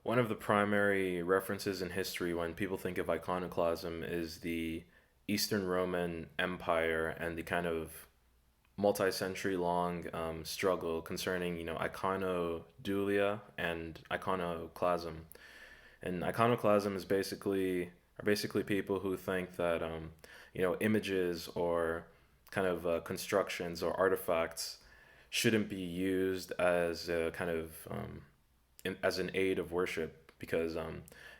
One of the primary references in history when people think of iconoclasm is the Eastern Roman Empire and the kind of multi-century long struggle concerning, Iconodulia and iconoclasm. And iconoclasm is basically people who think that images or kind of constructions or artifacts shouldn't be used as a kind of as an aid of worship because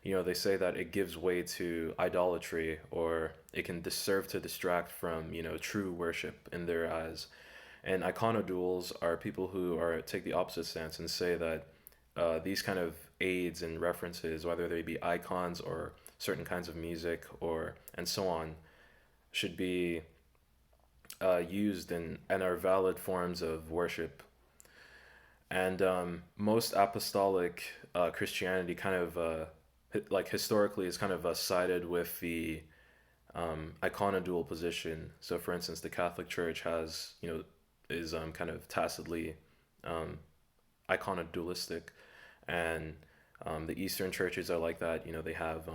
they say that it gives way to idolatry or it can serve to distract from true worship in their eyes. And iconodules are people who are take the opposite stance and say that these kind of aids and references, whether they be icons or certain kinds of music or and so on, should be used and are valid forms of worship. And most apostolic Christianity kind of like historically is kind of sided with the iconodual position. So, for instance, the Catholic Church has is kind of tacitly um, iconodualistic, and the Eastern churches are like that. They have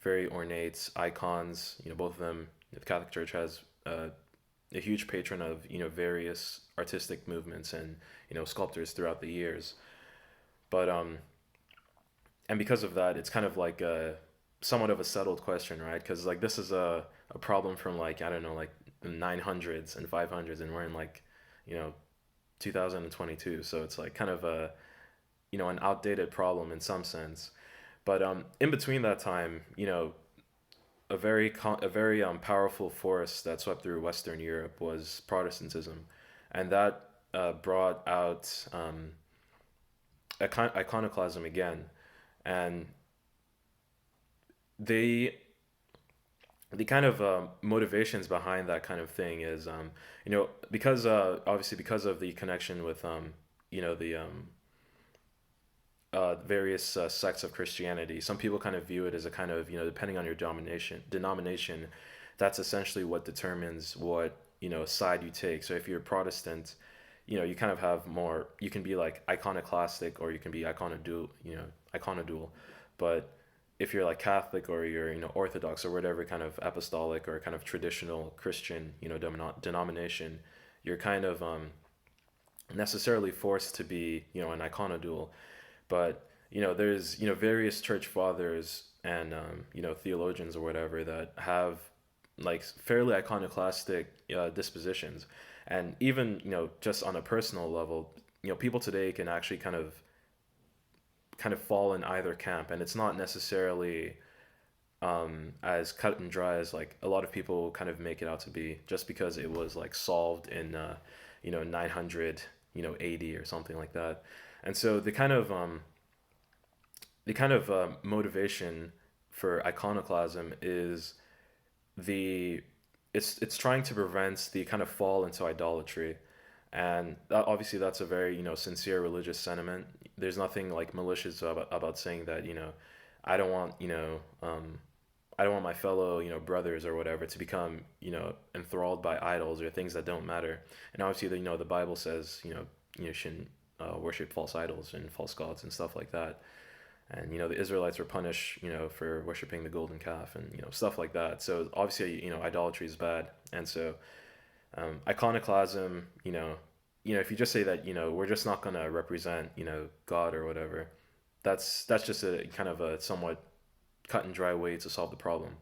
very ornate icons. Both of them. The Catholic Church has a huge patron of various artistic movements and sculptors throughout the years. But and because of that, it's kind of like a somewhat of a settled question, right? Because like this is a problem from like I don't know like the 900s and 500s, and we're in like you know 2022, so it's like kind of a an outdated problem in some sense. But in between that time, a very powerful force that swept through Western Europe was Protestantism, and that brought out iconoclasm again, and they the kind of motivations behind that kind of thing is because obviously because of the connection with the various sects of Christianity. Some people kind of view it as a kind of, depending on your denomination, that's essentially what determines what, side you take. So if you're Protestant, you kind of have more, you can be like iconoclastic or you can be iconodual. But if you're like Catholic or you're, Orthodox or whatever kind of apostolic or kind of traditional Christian, denomination, you're kind of necessarily forced to be, an iconodual. But there's various church fathers and theologians or whatever that have like fairly iconoclastic dispositions, and even just on a personal level, people today can actually kind of fall in either camp, and it's not necessarily as cut and dry as like a lot of people kind of make it out to be, just because it was like solved in 900 80 or something like that. And so the kind of motivation for iconoclasm is the it's trying to prevent the kind of fall into idolatry, and obviously that's a very sincere religious sentiment. There's nothing like malicious about saying that I don't want I don't want my fellow brothers or whatever to become enthralled by idols or things that don't matter. And obviously the Bible says you shouldn't worship false idols and false gods and stuff like that. And the Israelites were punished for worshiping the golden calf and stuff like that. So obviously idolatry is bad. And so iconoclasm, if you just say that we're just not going to represent God or whatever, that's just a kind of a somewhat cut and dry way to solve the problem.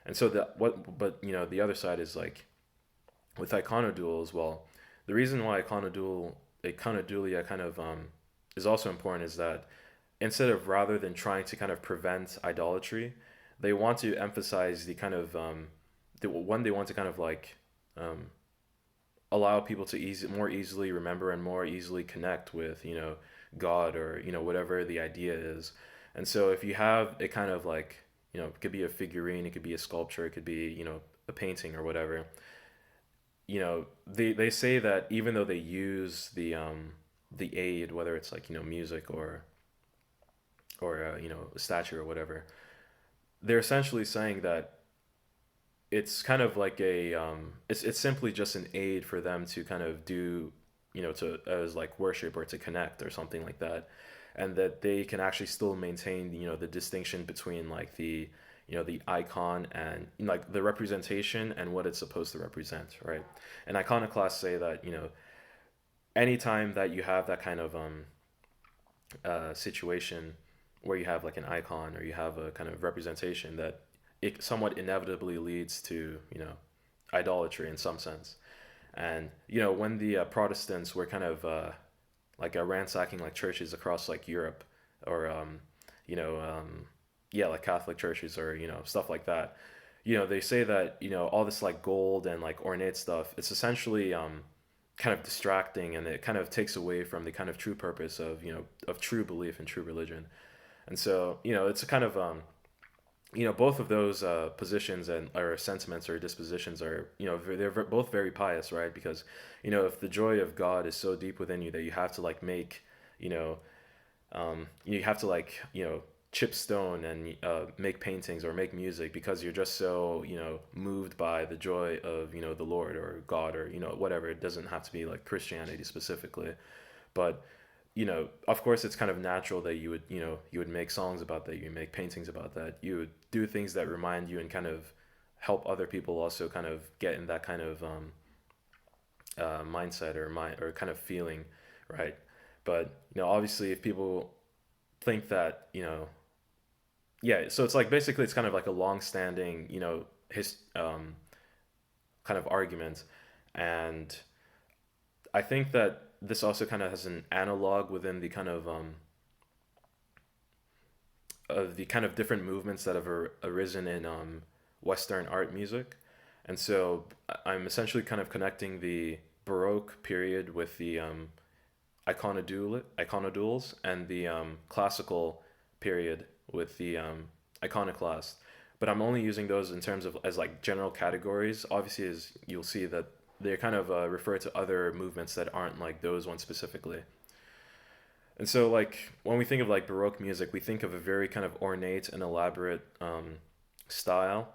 And so the other side is like with iconodules. Well, the reason why iconodulia kind of is also important is that instead of rather than trying to kind of prevent idolatry, they want to emphasize the kind of they want to kind of like um, allow people to more easily remember and more easily connect with God or whatever the idea is. And so if you have a kind of like it could be a figurine, it could be a sculpture, it could be a painting or whatever. They say that even though they use the aid, whether it's like music or a statue or whatever, they're essentially saying that it's kind of like it's simply just an aid for them to kind of do to as like worship or to connect or something like that. and that they can actually still maintain, the distinction between like the icon and, like the representation and what it's supposed to represent, right? And iconoclasts say that, anytime that you have that kind of situation where you have like an icon or you have a kind of representation, that it somewhat inevitably leads to, idolatry in some sense. And when the Protestants were kind of like ransacking like churches across like Europe, or you know yeah, like Catholic churches, or stuff like that, they say that all this like gold and like ornate stuff, it's essentially kind of distracting, and it kind of takes away from the kind of true purpose of of true belief and true religion. And so it's a kind of both of those positions and or sentiments or dispositions are, they're both very pious, right? Because if the joy of God is so deep within you that you have to like make, you know you have to like chip stone and make paintings or make music because you're just so moved by the joy of the Lord or God, or whatever. It doesn't have to be like Christianity specifically, but of course, it's kind of natural that you would make songs about that, you make paintings about that, you would do things that remind you and kind of help other people also kind of get in that kind of mindset or mind or kind of feeling, right? But obviously, if people think that yeah, so it's like basically it's kind of like a long-standing his kind of argument, and I think that this also kind of has an analog within the kind of different movements that have arisen in Western art music. And so I'm essentially kind of connecting the Baroque period with the Iconodules, and the classical period with the Iconoclast. But I'm only using those in terms of as like general categories. Obviously, as you'll see that they kind of refer to other movements that aren't like those ones specifically. And so, like, when we think of like Baroque music, we think of a very kind of ornate and elaborate style,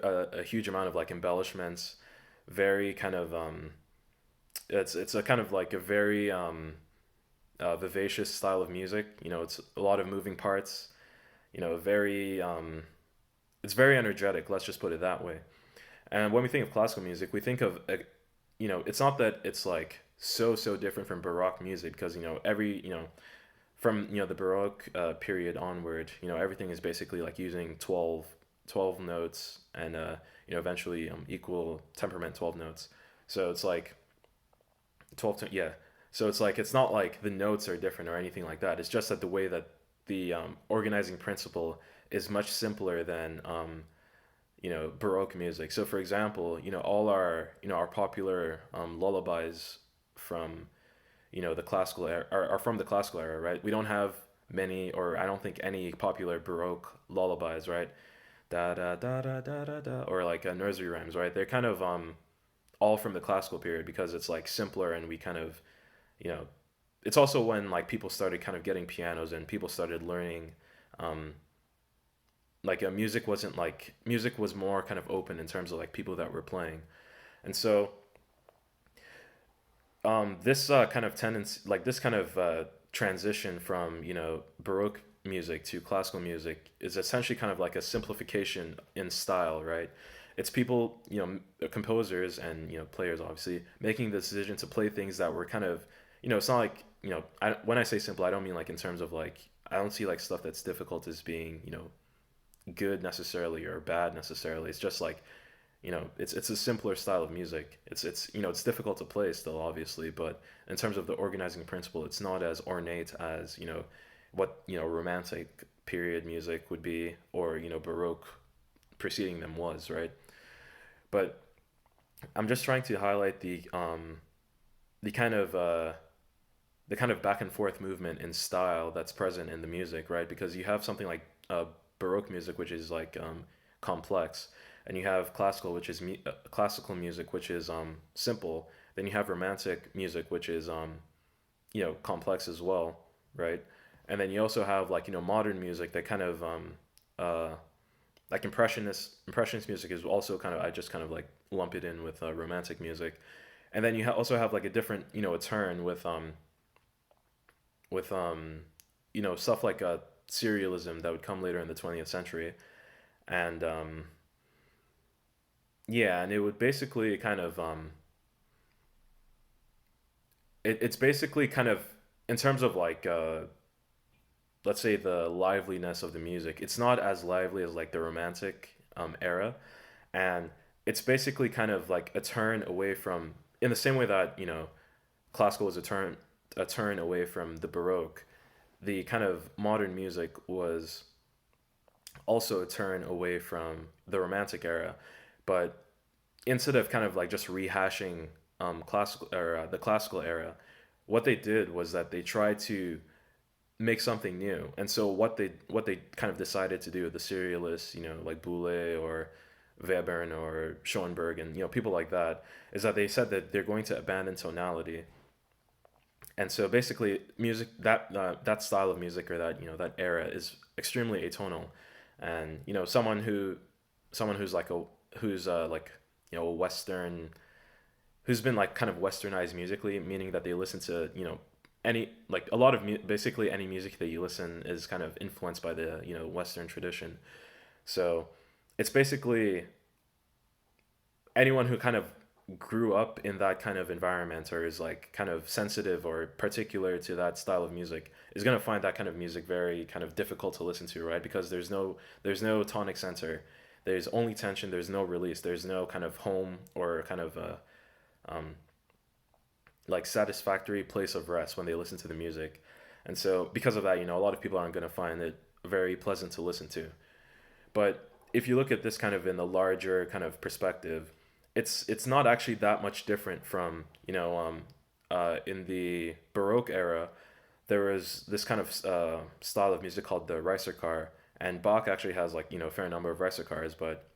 a huge amount of like embellishments, very kind of it's a kind of like a very vivacious style of music. It's a lot of moving parts. Very it's very energetic. Let's just put it that way. And when we think of classical music, we think of it's not that it's like so different from Baroque music, because every from the Baroque period onward, everything is basically like using 12 notes, and eventually equal temperament 12 notes. So it's like yeah. So it's like it's not like the notes are different or anything like that. It's just that the way that the organizing principle is much simpler than Baroque music. So for example, all our popular lullabies from the classical era are from the classical era, right? We don't have many, or I don't think any popular Baroque lullabies, right? Da da da da da da da, or like nursery rhymes, right? They're kind of all from the classical period, because it's like simpler, and we kind of you know it's also when like people started kind of getting pianos, and people started learning um like music was more kind of open in terms of like people that were playing. And so this kind of tendency, like this kind of transition from Baroque music to classical music, is essentially kind of like a simplification in style, right? It's people, composers and players, obviously making the decision to play things that were kind of, it's not like, when I say simple, I don't mean like in terms of like, I don't see like stuff that's difficult as being good necessarily or bad necessarily. It's just like it's a simpler style of music. It's difficult to play still, obviously, but in terms of the organizing principle, it's not as ornate as what romantic period music would be, or Baroque preceding them was, right? But I'm just trying to highlight the kind of the kind of back and forth movement in style that's present in the music, right? Because you have something like Baroque music, which is like complex, and you have classical music, which is simple. Then you have romantic music, which is complex as well, right? And then you also have like modern music that kind of uh, like impressionist music is also kind of, I just kind of like lump it in with romantic music. And then you also have like a different a turn with with stuff like serialism that would come later in the 20th century. And yeah, and it would basically kind of it's basically kind of in terms of like let's say the liveliness of the music. It's not as lively as like the romantic era, and it's basically kind of like a turn away from, in the same way that classical was a turn away from the Baroque. The kind of modern music was also a turn away from the Romantic era, but instead of kind of like just rehashing classical or the classical era, what they did was that they tried to make something new. And so what they kind of decided to do, the serialists, like Boulez or Webern or Schoenberg and people like that, is that they said that they're going to abandon tonality. And so basically, music that style of music or that era is extremely atonal, and someone who's like a who's like Western, who's been like kind of westernized musically, meaning that they listen to any like a lot of basically any music that you listen is kind of influenced by the Western tradition. So it's basically anyone who kind of grew up in that kind of environment or is like kind of sensitive or particular to that style of music is going to find that kind of music very kind of difficult to listen to, right? Because there's no tonic center, there's only tension, there's no release, there's no kind of home or kind of um, like satisfactory place of rest when they listen to the music. And so because of that, a lot of people aren't going to find it very pleasant to listen to. But if you look at this kind of in the larger kind of perspective, it's not actually that much different from in the Baroque era. There was this kind of style of music called the Reiserchar, and Bach actually has like a fair number of Reiserchars, but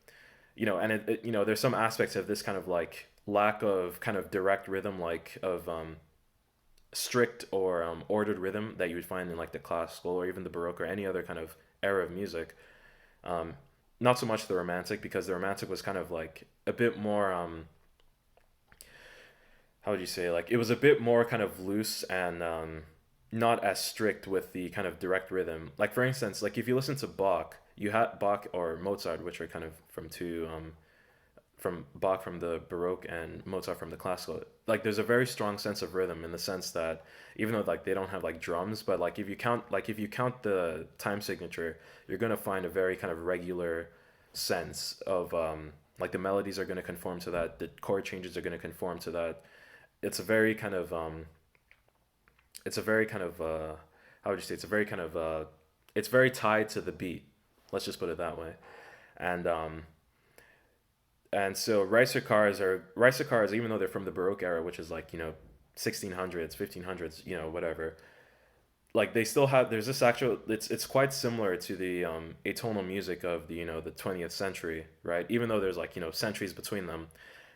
and there's some aspects of this kind of like lack of kind of direct rhythm, like of strict or ordered rhythm that you would find in like the classical or even the Baroque or any other kind of era of music. Um, Not so much the Romantic, because the Romantic was kind of like a bit more how would you say, like it was a bit more kind of loose and not as strict with the kind of direct rhythm. Like for instance, like if you listen to Bach, you had Bach or Mozart, which are kind of from Bach from the Baroque and Mozart from the classical. Like there's a very strong sense of rhythm in the sense that even though like they don't have like drums, but like if you count the time signature, you're gonna find a very kind of regular sense of like the melodies are gonna conform to that, the chord changes are gonna conform to that. It's a very kind of it's a very kind of how would you say, it's very tied to the beat. Let's just put it that way. And so Ricer cars, even though they're from the Baroque era, which is like 1600s, 1500s, whatever. Like they still have there's this actual it's quite similar to the atonal music of the the 20th century, right? Even though there's like centuries between them,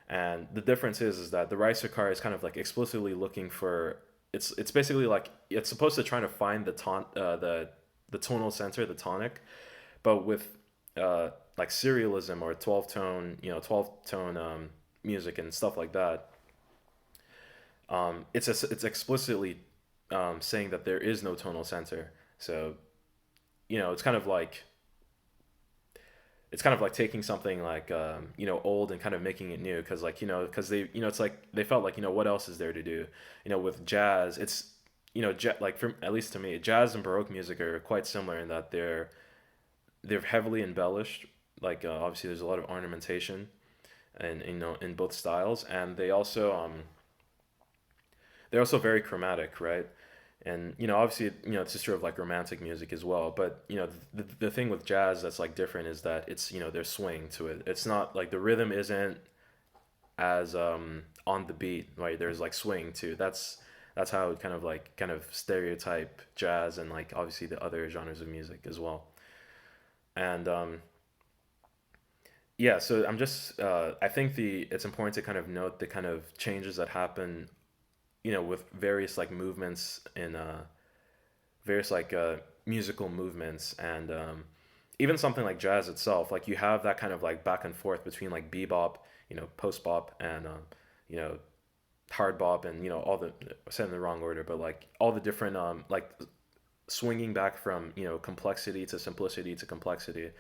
and the difference is that the Ricer car is kind of like explicitly looking for it's basically like it's supposed to try to find the tonal center, the tonic, but with like serialism or 12 tone music and stuff like that. It's explicitly saying that there is no tonal center. So it's kind of like taking something like old and kind of making it new, because like because they it's like they felt like what else is there to do. With jazz, it's like from at least to me, jazz and Baroque music are quite similar in that they're heavily embellished. Like obviously, there's a lot of ornamentation, and in both styles, and they're also very chromatic, right? And obviously, it's just sort of like romantic music as well. But the thing with jazz that's like different is that it's there's swing to it. It's not like the rhythm isn't as on the beat, right? There's like swing too. That's how it kind of stereotype jazz and like obviously the other genres of music as well. And yeah, so I think the it's important to kind of note the kind of changes that happen, with various like movements in various like musical movements, and even something like jazz itself. Like you have that kind of like back and forth between like bebop, post bop, and you know hard bop, and all the, I said in the wrong order, but like all the different like swinging back from complexity to simplicity to complexity.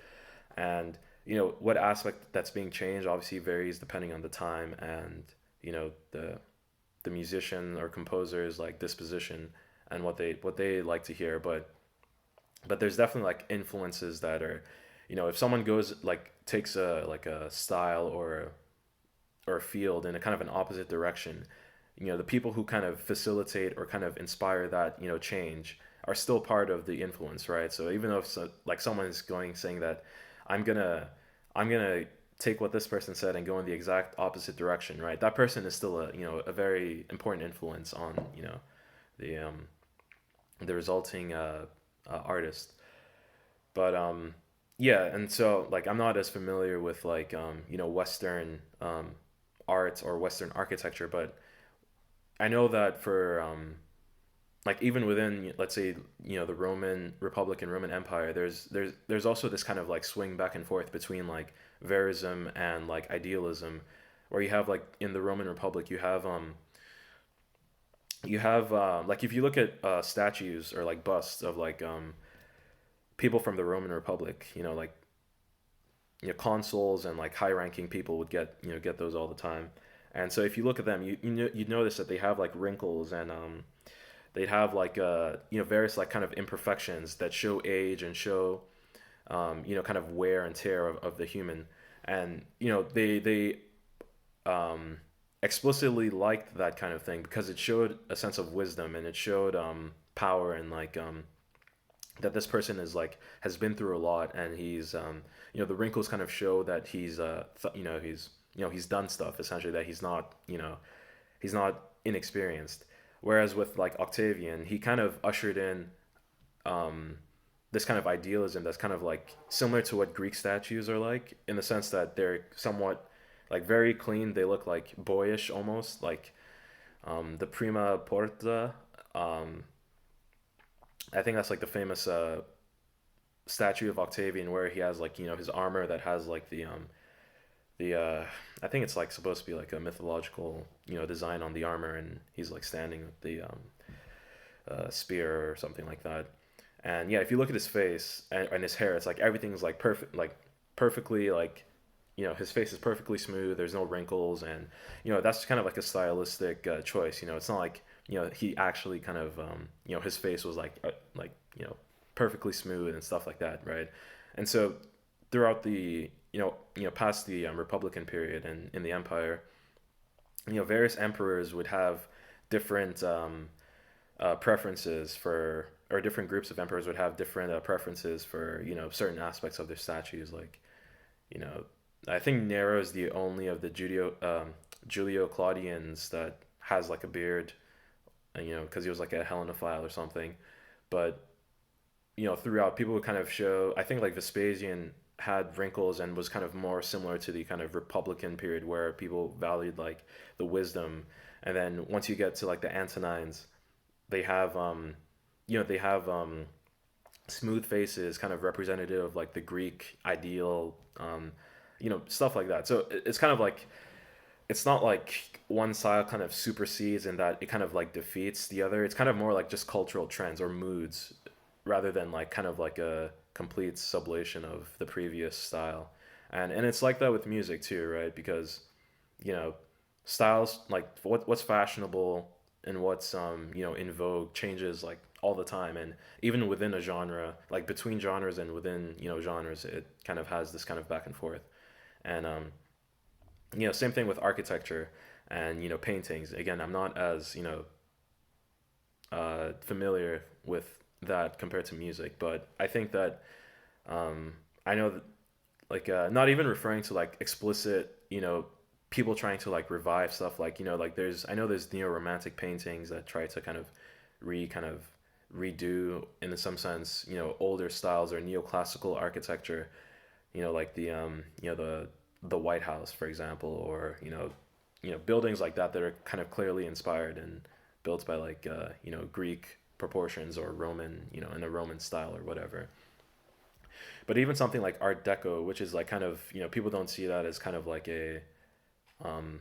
And what aspect that's being changed obviously varies depending on the time and the musician or composer's like disposition and what they like to hear. But there's definitely like influences that are, if someone goes like takes a like a style or a field in a kind of an opposite direction, the people who kind of facilitate or kind of inspire that change are still part of the influence, right? So even though like someone is going saying that I'm gonna I'm gonna take what this person said and go in the exact opposite direction, right? That person is still a very important influence on the the resulting artist. But yeah, and so like I'm not as familiar with like Western art or Western architecture, but I know that for like even within, let's say, the Roman Republic and Roman Empire, there's also this kind of like swing back and forth between like verism and like idealism, where you have like in the Roman Republic you have like if you look at statues or like busts of like people from the Roman Republic, like consuls and like high ranking people would get those all the time. And so if you look at them, you'd notice that they have like wrinkles, and they'd have like various like kind of imperfections that show age and show kind of wear and tear of the human. And they explicitly liked that kind of thing because it showed a sense of wisdom, and it showed power, and like that this person is like has been through a lot, and he's the wrinkles kind of show that he's done stuff, essentially, that he's not inexperienced. Whereas with like Octavian, he kind of ushered in um, this kind of idealism that's kind of like similar to what Greek statues are like, in the sense that they're somewhat like very clean. They look like boyish almost, like the Prima Porta. Um, I think that's like the famous statue of Octavian, where he has like his armor that has like the I think it's like supposed to be like a mythological design on the armor, and he's like standing with the spear or something like that. And yeah, if you look at his face and his hair, it's like everything's like perfect, like perfectly like his face is perfectly smooth. There's no wrinkles, and that's kind of like a stylistic choice. It's not like he actually kind of his face was like perfectly smooth and stuff like that, right? And so throughout the past the Republican period and in the empire, various emperors would have different preferences for, or different groups of emperors would have different preferences for certain aspects of their statues. Like you know I think Nero is the only of the Julio Claudians that has like a beard, because he was like a Hellenophile or something. But throughout, people would kind of show. I think like Vespasian had wrinkles and was kind of more similar to the kind of Republican period, where people valued like the wisdom. And then once you get to like the Antonines, they have smooth faces, kind of representative of like the Greek ideal, stuff like that. So it's kind of like, it's not like one style kind of supersedes and that it kind of like defeats the other. It's kind of more like just cultural trends or moods, rather than like kind of like a complete sublation of the previous style. And it's like that with music too, right? Because you know styles, like what's fashionable and what's in vogue, changes like all the time. And even within a genre, like between genres and within genres, it kind of has this kind of back and forth. And same thing with architecture and paintings. Again, I'm not as familiar with that compared to music, but I think that I know that, like not even referring to like explicit people trying to like revive stuff, like like I know there's neo-romantic paintings that try to kind of redo, in some sense, older styles, or neoclassical architecture, like the White House, for example, or buildings like that are kind of clearly inspired and built by like Greek proportions, or Roman, in a Roman style or whatever. But even something like Art Deco, which is like kind of people don't see that as kind of like a um,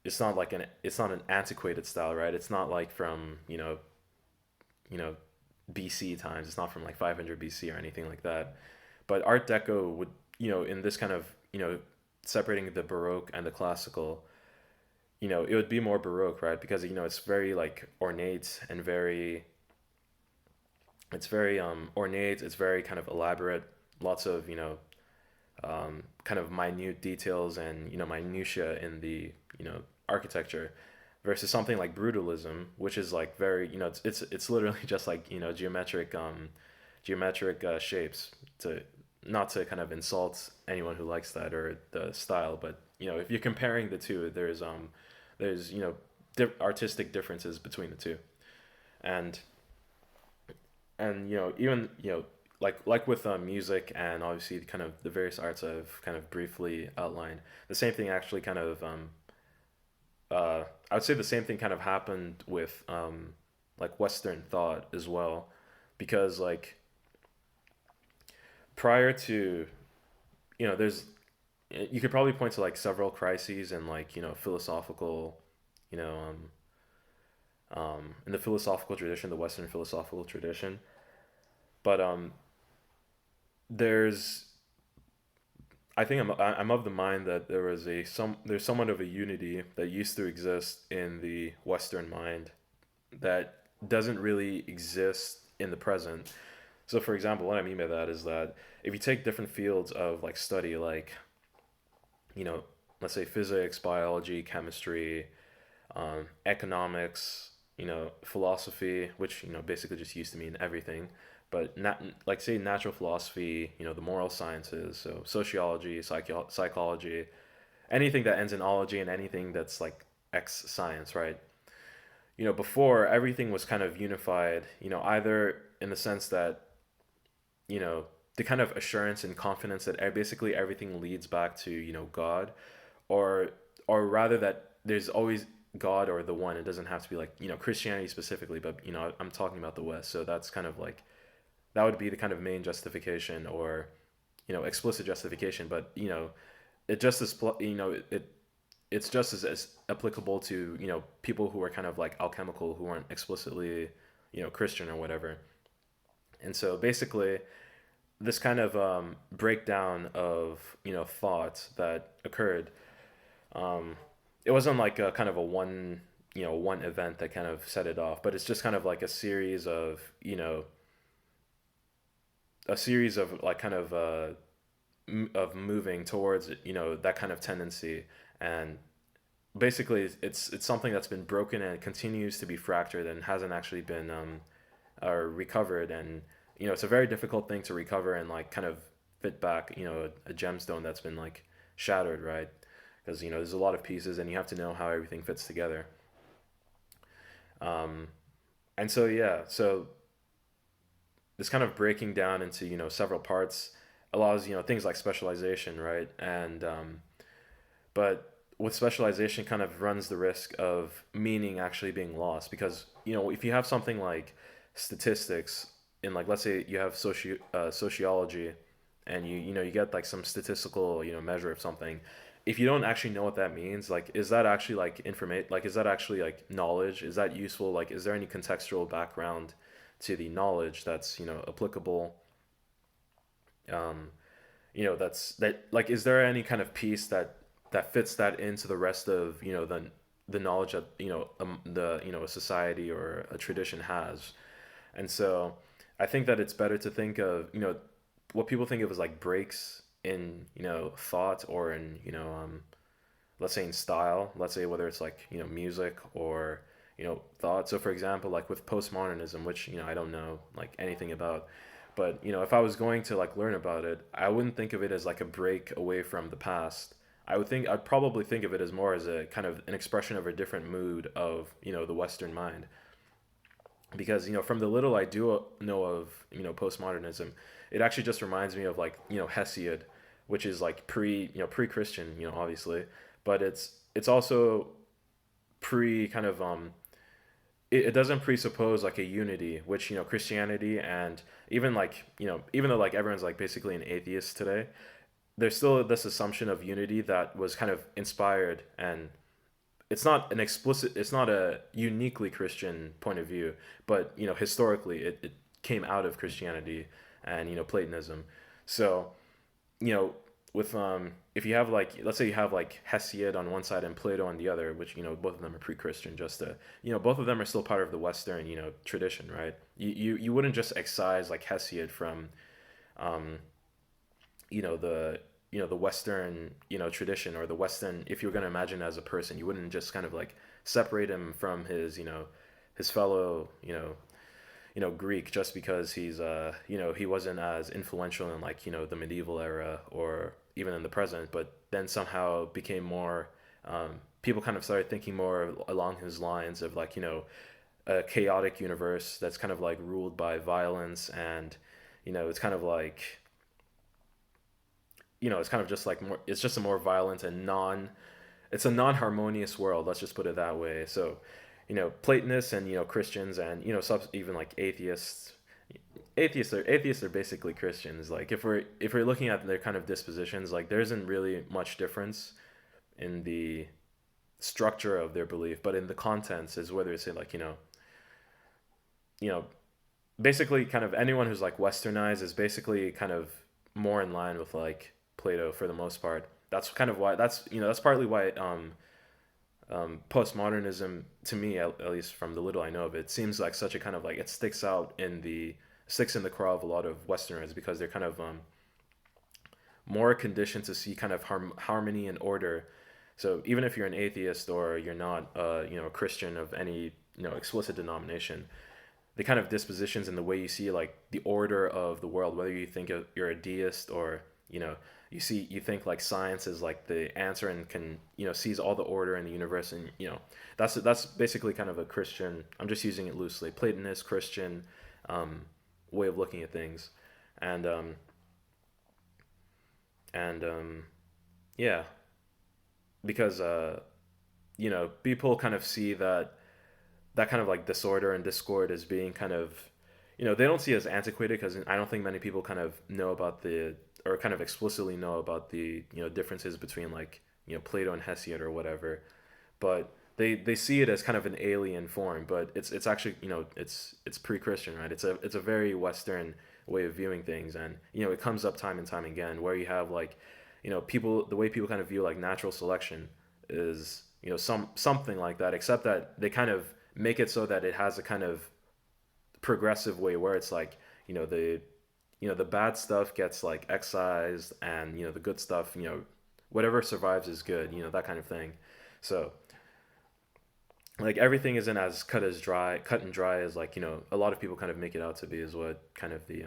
it's not an antiquated style, right? It's not like from you know BC times. It's not from like 500 BC or anything like that. But Art Deco would, in this kind of, separating the Baroque and the classical, it would be more Baroque, right? Because it's very like ornate and it's very ornate. It's very kind of elaborate. Lots of kind of minute details and minutia in the architecture, versus something like brutalism, which is like very it's literally just like geometric shapes. To Not to kind of insult anyone who likes that or the style, but if you're comparing the two, there's artistic differences between the two, and even like with music and obviously kind of the various arts I've kind of briefly outlined, the same thing actually kind of I would say the same thing kind of happened with like Western thought as well, because like prior to there's you could probably point to like several crises and like philosophical you know in the philosophical tradition, the Western philosophical tradition, but there's I think I'm of the mind that there's somewhat of a unity that used to exist in the Western mind that doesn't really exist in the present. So, for example, what I mean by that is that if you take different fields of like study, like you know, let's say physics, biology, chemistry, economics, philosophy, which basically just used to mean everything, but not like say natural philosophy, the moral sciences, so sociology, psychology, anything that ends in ology, and anything that's like X science, right? Before everything was kind of unified, either in the sense that you know the kind of assurance and confidence that basically everything leads back to God, or rather that there's always God or the one. It doesn't have to be like Christianity specifically, but I'm talking about the West. So that's kind of like that would be the kind of main justification, or explicit justification. But it just as it's just as applicable to people who are kind of like alchemical, who aren't explicitly Christian or whatever. And so basically this kind of breakdown of thought that occurred, um, it wasn't like a kind of a one event that kind of set it off, but it's just kind of like a series of like kind of of moving towards that kind of tendency. And basically it's something that's been broken and continues to be fractured and hasn't actually been recovered. And it's a very difficult thing to recover and like kind of fit back a gemstone that's been like shattered, right? Because there's a lot of pieces and you have to know how everything fits together. um, and so yeah, so this kind of breaking down into several parts allows things like specialization, right? And but with specialization kind of runs the risk of meaning actually being lost, because if you have something like statistics in, like, let's say you have sociology, and you get like some statistical measure of something. If you don't actually know what that means, like, is that actually like information, like, is that actually like knowledge, is that useful, like, is there any contextual background to the knowledge that's applicable? um that's that, like, is there any kind of piece that fits that into the rest of the knowledge that the a society or a tradition has? And so I think that it's better to think of what people think of as like breaks in thought, or in let's say in style, let's say whether it's like music or thought. So for example, like with postmodernism, which I don't know like anything about, but if I was going to like learn about it, I wouldn't think of it as like a break away from the past. I'd probably think of it as more as a kind of an expression of a different mood of the Western mind. Because from the little I do know of postmodernism, it actually just reminds me of like Hesiod, which is like pre-Christian, obviously, but it's also pre kind of it doesn't presuppose like a unity, which Christianity, and even like even though like everyone's like basically an atheist today, there's still this assumption of unity that was kind of inspired and it's not an explicit, it's not a uniquely Christian point of view, but historically it came out of Christianity and Platonism. So you know with if you have like, let's say you have like Hesiod on one side and Plato on the other, which both of them are pre-Christian, just to both of them are still part of the Western tradition, right? You wouldn't just excise like Hesiod from um the the Western tradition, or the Western, if you were going to imagine as a person, you wouldn't just kind of like separate him from his his fellow Greek, just because he's he wasn't as influential in like the medieval era or even in the present, but then somehow became more people kind of started thinking more along his lines of like a chaotic universe that's kind of like ruled by violence, and it's kind of like it's kind of just like more, it's just a more violent and it's a non-harmonious world, let's just put it that way. So Platonists and Christians and even like atheists are basically Christians. Like if we're looking at their kind of dispositions, like there isn't really much difference in the structure of their belief, but in the contents is where they say like you know basically kind of anyone who's like westernized is basically kind of more in line with like Plato for the most part. That's kind of why, that's partly why postmodernism, to me at least from the little I know of it, seems like such a kind of like, it sticks in the craw of a lot of Westerners, because they're kind of more conditioned to see kind of harmony and order. So even if you're an atheist or you're not a Christian of any explicit denomination, the kind of dispositions and the way you see like the order of the world, whether you think you're a deist or you think like science is like the answer and can sees all the order in the universe, and that's basically kind of a Christian, I'm just using it loosely, Platonist Christian way of looking at things. And um and um yeah, because people kind of see that kind of like disorder and discord as being kind of, they don't see it as antiquated, because I don't think many people kind of know about the, or kind of explicitly know about the differences between like Plato and Hesiod or whatever, but they see it as kind of an alien form, but it's actually it's pre-Christian, right? It's a very Western way of viewing things, and it comes up time and time again, where you have like people, the way people kind of view like natural selection is something like that, except that they kind of make it so that it has a kind of progressive way where it's like the the bad stuff gets like excised, and the good stuff, whatever survives is good, that kind of thing. So like everything isn't as cut and dry as like a lot of people kind of make it out to be, is what kind of the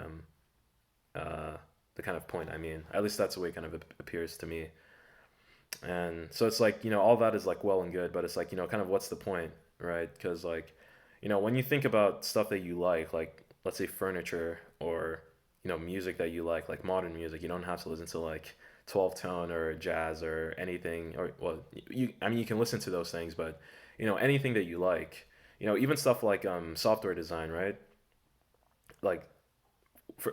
kind of point, I mean, at least that's the way it kind of appears to me. And so it's like all that is like well and good, but it's like kind of what's the point, right? Because like when you think about stuff that you like let's say furniture, or music that you like modern music, you don't have to listen to like 12 tone or jazz or anything, or well, I mean you can listen to those things, but anything that you like, even stuff like software design, right? Like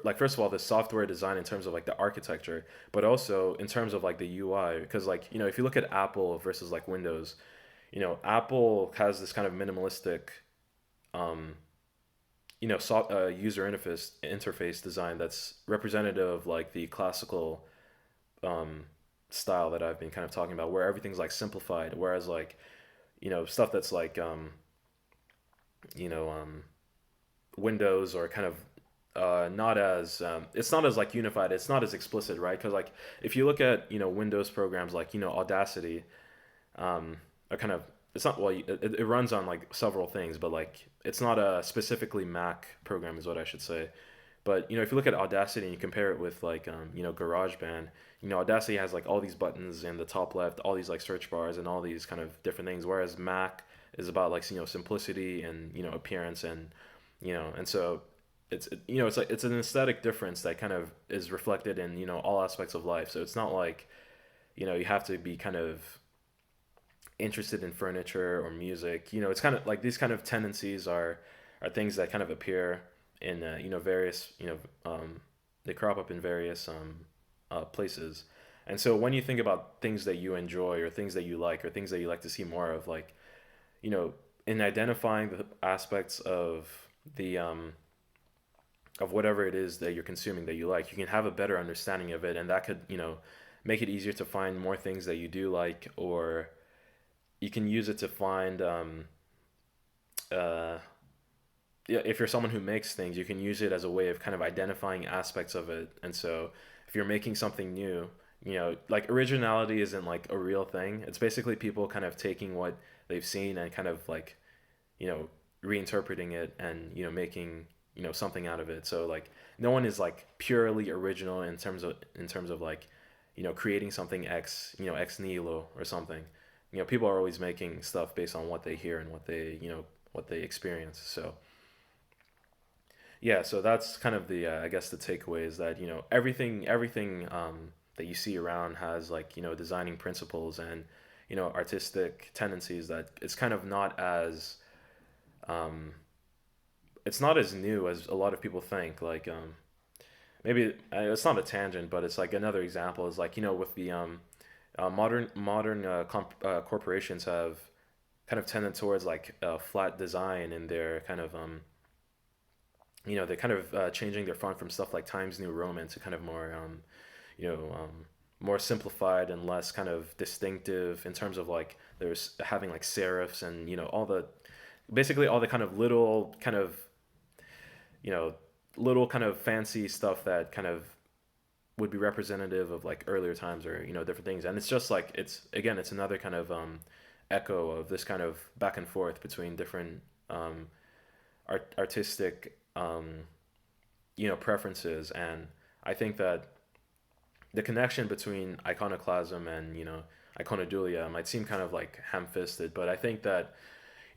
like first of all, the software design in terms of like the architecture, but also in terms of like the UI, because like if you look at Apple versus like Windows, Apple has this kind of minimalistic um user interface design that's representative of like the classical um style that I've been kind of talking about, where everything's like simplified, whereas like stuff that's like you know Windows, or kind of not as it's not as like unified, it's not as explicit, right? Because like if you look at Windows programs like Audacity, are kind of, it's not, well, it runs on like several things, but like it's not a specifically Mac program is what I should say. But if you look at Audacity and you compare it with like GarageBand, Audacity has like all these buttons in the top left, all these like search bars and all these kind of different things, whereas Mac is about like simplicity and appearance, and so it's like it's an aesthetic difference that kind of is reflected in all aspects of life. So it's not like you have to be kind of interested in furniture or music. It's kind of like these kind of tendencies are things that kind of appear in various they crop up in various places, And so when you think about things that you enjoy or things that you like or things that you like to see more of, like, you know, in identifying the aspects the of whatever it is that you're consuming that you like, you can have a better understanding of it, and that could, make it easier to find more things that you do like, or you can use it to find uh, yeah, if you're someone who makes things, you can use it as a way of kind of identifying aspects of it. And so if you're making something new, like originality isn't like a real thing. It's basically people kind of taking what they've seen and kind of like, you know, reinterpreting it and, making, something out of it. So like no one is like purely original in terms of like, creating something ex nihilo or something. People are always making stuff based on what they hear and what they experience. So yeah, so that's kind of the I guess the takeaway is that everything that you see around has like designing principles and artistic tendencies that um, it's not as new as a lot of people think. Like maybe it's not a tangent, but it's like another example is like with the modern corporations have kind of tended towards like flat design in their kind of they're kind of changing their font from stuff like Times New Roman to kind of more, you know, um, more simplified and less kind of distinctive in terms of like there's having like serifs and basically all the kind of you know little kind of fancy stuff that kind of would be representative of like earlier times or different things. And it's just like it's another kind of echo of this kind of back and forth between different artistic preferences. And I think that the connection between iconoclasm and iconodulia might seem kind of like ham-fisted, but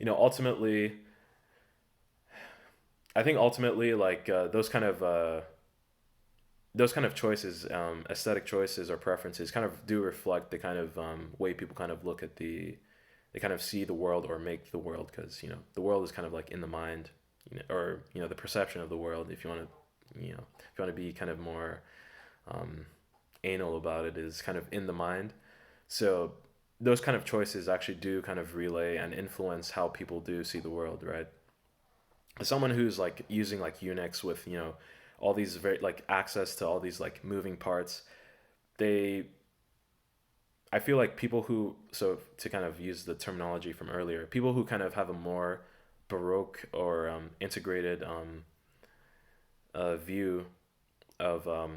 ultimately I think ultimately like those kind of choices, aesthetic choices or preferences, kind of do reflect the kind of way people kind of look at they kind of see the world or make the world, because the world is kind of like in the mind, or the perception of the world. If you want to, if you want to be kind of more um, anal about it, is kind of in the mind. So those kind of choices actually do kind of relay and influence how people do see the world, right? As someone who's like using like Unix with all these very like access to all these like moving parts, they I feel like people who, so to kind of use the terminology from earlier, people who kind of have a more baroque or integrated view of a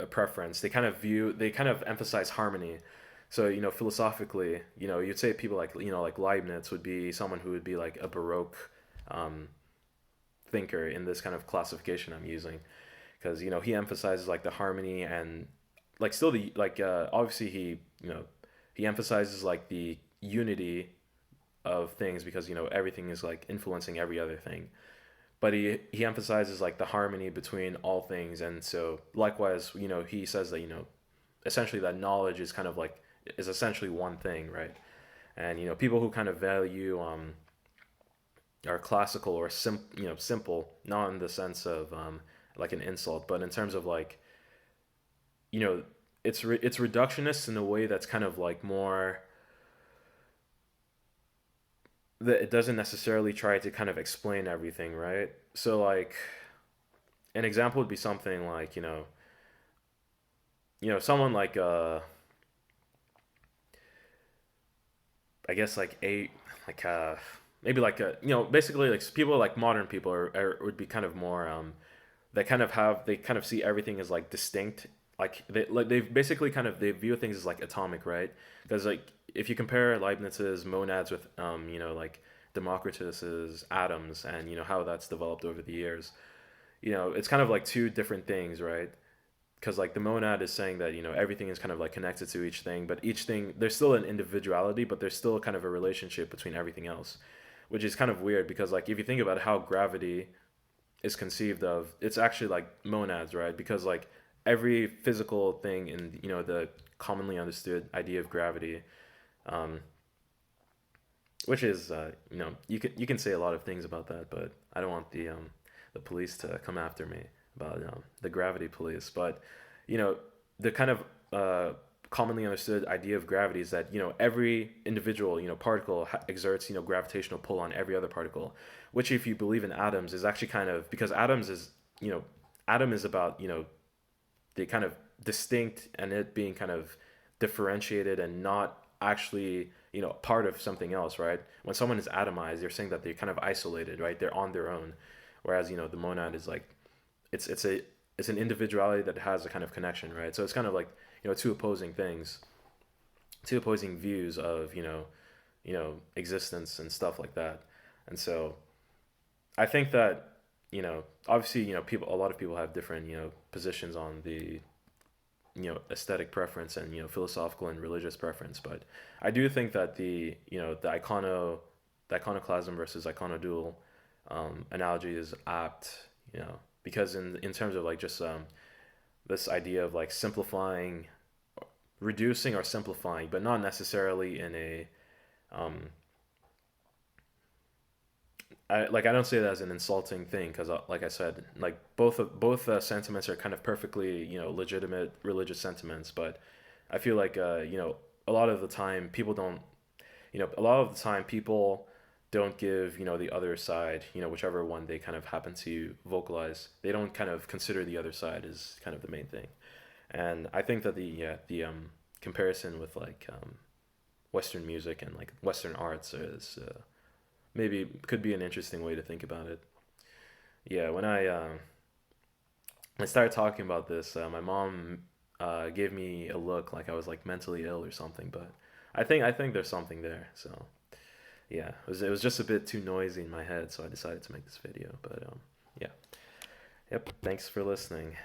preference, they kind of emphasize harmony. So philosophically, you'd say people like like Leibniz would be someone who would be like a baroque um, thinker in this kind of classification I'm using, because he emphasizes like the harmony and like still the like obviously he emphasizes like the unity of things, because everything is like influencing every other thing, but he emphasizes like the harmony between all things. And so likewise he says that essentially that knowledge is kind of like is essentially one thing, right? And people who kind of value are classical or simple, not in the sense of like an insult, but in terms of like you know it's reductionist in a way that's kind of like more, that it doesn't necessarily try to kind of explain everything, right? So like an example would be something like someone like I guess like like maybe like basically like people like modern people would be kind of more they kind of see everything as like distinct, like they basically kind of they view things as like atomic, right? Because like if you compare Leibniz's monads with like Democritus's atoms, and how that's developed over the years, it's kind of like two different things, right? Because like the monad is saying that everything is kind of like connected to each thing, but each thing there's still an individuality, but there's still kind of a relationship between everything else, which is kind of weird. Because like if you think about how gravity is conceived of, it's actually like monads, right? Because like every physical thing in the commonly understood idea of gravity, um, which is you can say a lot of things about that, but I don't want the police to come after me about the gravity police. But you know the kind of commonly understood idea of gravity is that every individual particle exerts gravitational pull on every other particle, which if you believe in atoms is actually kind of because atoms is you know atom is about the kind of distinct and it being kind of differentiated and not actually part of something else, right? When someone is atomized, they're saying that they're kind of isolated, right? They're on their own, whereas the monad is like it's it's an individuality that has a kind of connection, right? So it's kind of like two opposing things, two opposing views of existence and stuff like that. And so I think that obviously people, a lot of people have different positions on the aesthetic preference and philosophical and religious preference, but I do think that the iconoclasm versus iconodual analogy is apt, because in terms of like just this idea of like simplifying, reducing or simplifying, but not necessarily in a um, I don't say that as an insulting thing because, like I said, like both sentiments are kind of perfectly legitimate religious sentiments, but I feel like a lot of the time people don't a lot of the time people don't give the other side whichever one they kind of happen to vocalize, they don't kind of consider the other side as kind of the main thing. And I think that the comparison with like Western music and like Western arts is maybe could be an interesting way to think about it. Yeah, when I started talking about this, my mom gave me a look like I was like mentally ill or something. But I think there's something there. So yeah, it was just a bit too noisy in my head, so I decided to make this video. But yeah, yep. Thanks for listening.